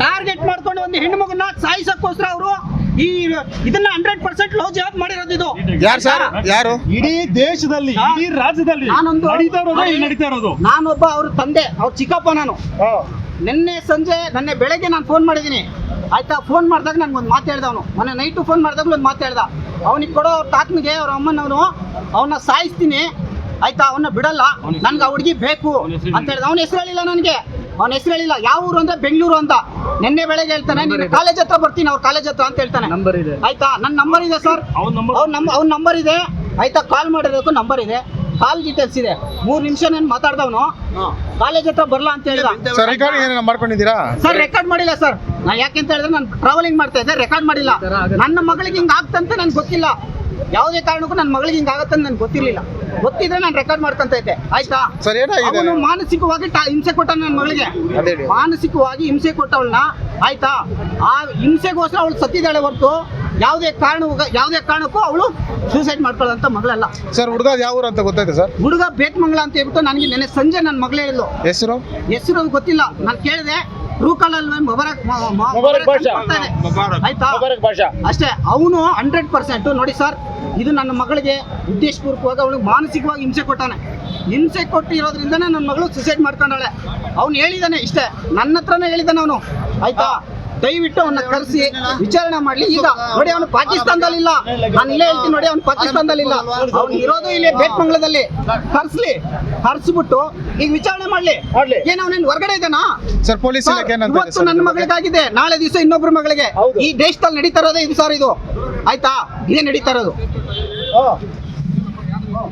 Target ಮಾಡ್ಕೊಂಡು ಒಂದು ಹೆಣ್ಣು ಮಗನ್ನ ಸಾಯಿಸಕ್ಕೋಸ್ಕರ ಅವರು ಈ ಇದನ್ನ 100% ಲವ್ ಜಿಹಾದ್ ಮಾಡಿರೋದು. ಇದು ಯಾರು ಸರ್? ಯಾರು? ಇಡೀ ದೇಶದಲ್ಲಿ ಇಡೀ ರಾಜ್ಯದಲ್ಲಿ ನಡೀತಾ ಇರೋದು. ನಾನೊಬ್ಬ ಅವ್ರ ತಂದೆ, ಅವ್ರ ಚಿಕ್ಕಪ್ಪ. ನಾನು ನಿನ್ನೆ ಬೆಳಗ್ಗೆ ನಾನು ಫೋನ್ ಮಾಡಿದ್ದೀನಿ ಆಯ್ತಾ. ಫೋನ್ ಮಾಡಿದಾಗ ನನ್ಗೊಂದು ಮಾತು ಹೇಳ್ದ ಅವನು. ಮೊನ್ನೆ ನೈಟು ಫೋನ್ ಮಾಡಿದಾಗಲೂ ಒಂದು ಮಾತು ಹೇಳ್ದ. ಅವನಿಗೆ ಕೊಡೋ ಅವ್ರ ತಾತನಿಗೆ ಅವ್ರ ಅಮ್ಮನವನು ಅವನ್ನ ಸಾಯಿಸ್ತೀನಿ ಆಯ್ತಾ, ಅವನ್ನ ಬಿಡಲ್ಲ, ನನ್ಗೆ ಆ ಹುಡುಗಿ ಬೇಕು ಅಂತ ಹೇಳ್ದ. ಅವನ ಹೆಸರು ಹೇಳಿಲ್ಲ ನನಗೆ, ಅವನ ಹೆಸರು ಹೇಳಿಲ್ಲ. ಯಾವ ಊರು ಅಂದ್ರೆ ಬೆಂಗಳೂರು ಅಂತ. ನಿನ್ನೆ ಬೆಳಗ್ಗೆ ಹೇಳ್ತಾನೆ ನೀನು ಕಾಲೇಜ್ ಹತ್ರ ಬರ್ತೀನಿ, ಅವ್ರ ಕಾಲೇಜ್ ಹತ್ರ ಅಂತ ಹೇಳ್ತಾನೆ. ಆಯ್ತಾ, ನನ್ನ ನಂಬರ್ ಇದೆ ಸರ್, ಅವ್ನ ನಂಬರ್ ಇದೆ ಆಯ್ತಾ. ಕಾಲ್ ಮಾಡಿರೋದಕ್ಕೂ ನಂಬರ್ ಇದೆ, ಕಾಲ್ ಡೀಟೇಲ್ಸ್ ಇದೆ. 3 ನಿಮಿಷ ನಾನು ಮಾತಾಡ್ದವನು ಕಾಲೇಜ್ ಹತ್ರ ಬರಲ್ಲ ಅಂತ ಹೇಳಿದ. ಮಾಡ್ಕೊಂಡಿದ್ದೀರಾ ಸರ್? ರೆಕಾರ್ಡ್ ಮಾಡಿಲ್ಲ ಸರ್. ನಾ ಯಾಕೆಂತ ಹೇಳಿದ್ರೆ ನಾನು ಟ್ರಾವೆಲಿಂಗ್ ಮಾಡ್ತಾ ಇದ್ದೆ, ರೆಕಾರ್ಡ್ ಮಾಡಿಲ್ಲ. ನನ್ನ ಮಗಳಿಗೆ ಹಿಂಗ ಆಗ್ತಂತ ನನ್ಗೆ ಗೊತ್ತಿಲ್ಲ. ಯಾವುದೇ ಕಾರಣಕ್ಕೂ ನನ್ನ ಮಗಳಿಗೆ ಹಿಂಗ ಆಗತ್ತಂತ ನನ್ಗೆ ಗೊತ್ತಿರ್ಲಿಲ್ಲ. ಗೊತ್ತಿದ್ರೆ ನಾನು ರೆಕಾರ್ಡ್ ಮಾಡ್ಕೊಂತ ಇದ್ದೆ ಆಯ್ತಾ. ಅವನು ಮಾನಸಿಕವಾಗಿ ಹಿಂಸೆ ಕೊಟ್ಟ ನನ್ನ ಮಗಳಿಗೆ, ಮಾನಸಿಕವಾಗಿ ಹಿಂಸೆ ಕೊಟ್ಟವಳನ್ನ ಆಯ್ತಾ. ಆ ಹಿಂಸೆಗೋಸ್ಕರ ಅವಳು ಸತ್ತಿದ್ದಾಳೆ ಹೊರತು ಯಾವುದೇ ಕಾರಣಕ್ಕೂ ಅವಳು ಸೂಸೈಡ್ ಮಾಡ್ಕೊಳ್ಳೋಂತ ಮಗಳಲ್ಲ ಸರ್. ಹುಡುಗ ಯಾವ ಊರು ಅಂತ ಗೊತ್ತಾಯ್ತು ಸರ್? ಹುಡುಗ ಬೇತ್ಮಂಗ್ಲ ಅಂತ ಹೇಳ್ಬಿಟ್ಟು ನನಗೆ ನೆನ್ನೆ ಸಂಜೆ ನನ್ನ ಮಗಳು ಹೇಳಿದ್ಲು. ಹೆಸರು ಗೊತ್ತಿಲ್ಲ. ನಾನು ಕೇಳಿದೆ, ಟ್ರೂ ಕಾಲಲ್ಲಿ ಆಯ್ತಾ ಅಷ್ಟೇ. ಅವನು 100% ನೋಡಿ ಸರ್, ಇದು ನನ್ನ ಮಗಳಿಗೆ ಉದ್ದೇಶಪೂರ್ವಕವಾಗಿ ಅವಳಿಗೆ ಮಾನಸಿಕವಾಗಿ ಹಿಂಸೆ ಕೊಟ್ಟಾನೆ. ಹಿಂಸೆ ಕೊಟ್ಟಿರೋದ್ರಿಂದನೇ ನನ್ನ ಮಗಳು ಸುಸೈಡ್ ಮಾಡ್ಕೊಂಡಾಳೆ. ಅವ್ನು ಹೇಳಿದಾನೆ ಇಷ್ಟೇ, ನನ್ನ ಹತ್ರನೇ ಹೇಳಿದಾನೆ ಅವನು ಆಯ್ತಾ. ದಯವಿಟ್ಟು ಅವನ್ನ ಕರೆಸಿ ವಿಚಾರಣೆ ಮಾಡ್ಲಿ. ಈಗ ನೋಡಿ, ಅವನು ಪಾಕಿಸ್ತಾನದಲ್ಲಿಲ್ಲ, ನಾನು ಇಲ್ಲೇ ಹೇಳ್ತೀನಿ ನೋಡಿ, ಅವ್ನು ಪಾಕಿಸ್ತಾನದಲ್ಲಿಲ್ಲ, ಅವ್ನು ಇರೋದು ಇಲ್ಲೇ ಬೇತ್ಮಂಗ್ಲದಲ್ಲಿ. ಕರ್ಸ್ಬಿಟ್ಟು ಈಗ ವಿಚಾರಣೆ ಮಾಡ್ಲಿ. ಏನ್ ಅವನೇನು ಹೊರಗಡೆ ಇದ್ದಾನಾ ಸರ್? ಪೊಲೀಸ್ ಇವತ್ತು ನನ್ನ ಮಗಳಿಗಾಗಿದೆ, ನಾಳೆ ದಿವಸ ಇನ್ನೊಬ್ರ ಮಗಳಿಗೆ. ಈ ದೇಶದಲ್ಲಿ ನಡೀತಾ ಇರೋದೇ ಇದು ಸರ್, ಇದು ಆಯ್ತಾ. ಇದೇ ನಡೀತಾ ಇರೋದು.